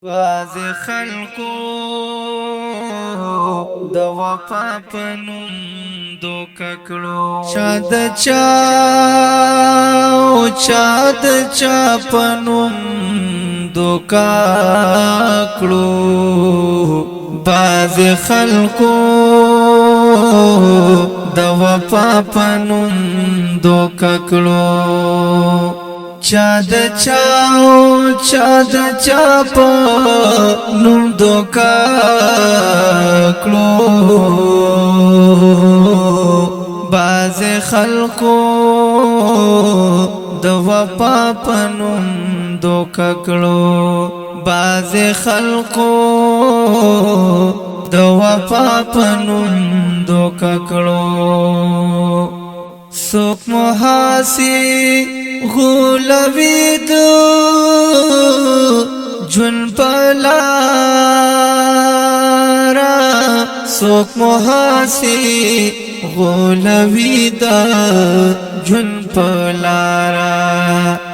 باز خلقو د وفا پنوم دوکا کړو چا د چا پنوم دوکا کړو باز خلقو د وفا پنوم دوکا کړو چا د چا په نوم دوکا کړو باز خلقو د وفا په نوم دوکا کړو باز خلقو د وفا په نوم دوکا کړو سوک محاسی غولوی دو جن پلارا سوک محاسی غولوی دا جن پلارا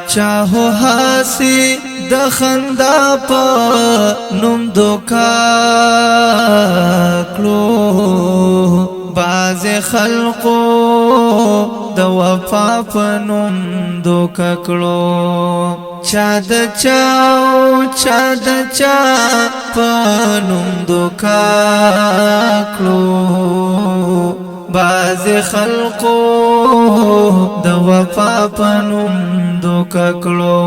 چاہو حاسی دخندا پا نم دوکا کلو باز خلقو د وفا پنوم دوکا کړو چا د چا پنوم دوکا کړو باز خلقو د وفا پنوم دوکا کړو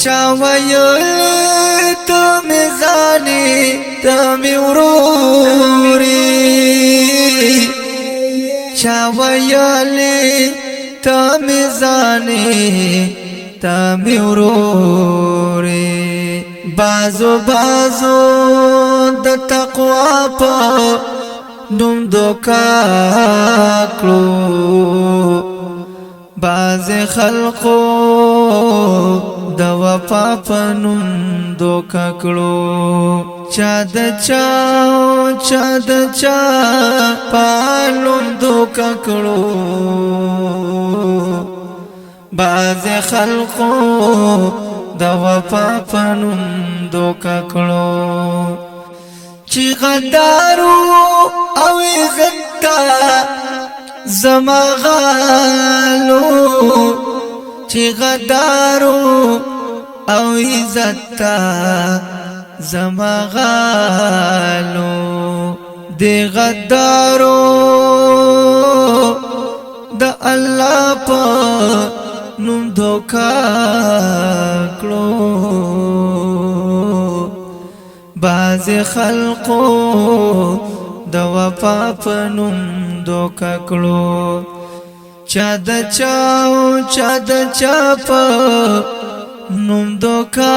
چا ویل ته میزانی ته می وروري چا ویلی تا میزانی تا میوروری بازو د تقوی پا نوم دوکا کړو باز خلقو د وفا په نوم دوکا کړو چا د چا پالوم دوکا کړو باز خلقو د وفا په نوم دوکا کړو چې غدارو او عزت زما غالو چې غدارو او عزت زما غالو دی غدارو د الله په نوم دوکا کړو باز خلقو د وفا په نوم دوکا کړو چا د چا په نوم دوکا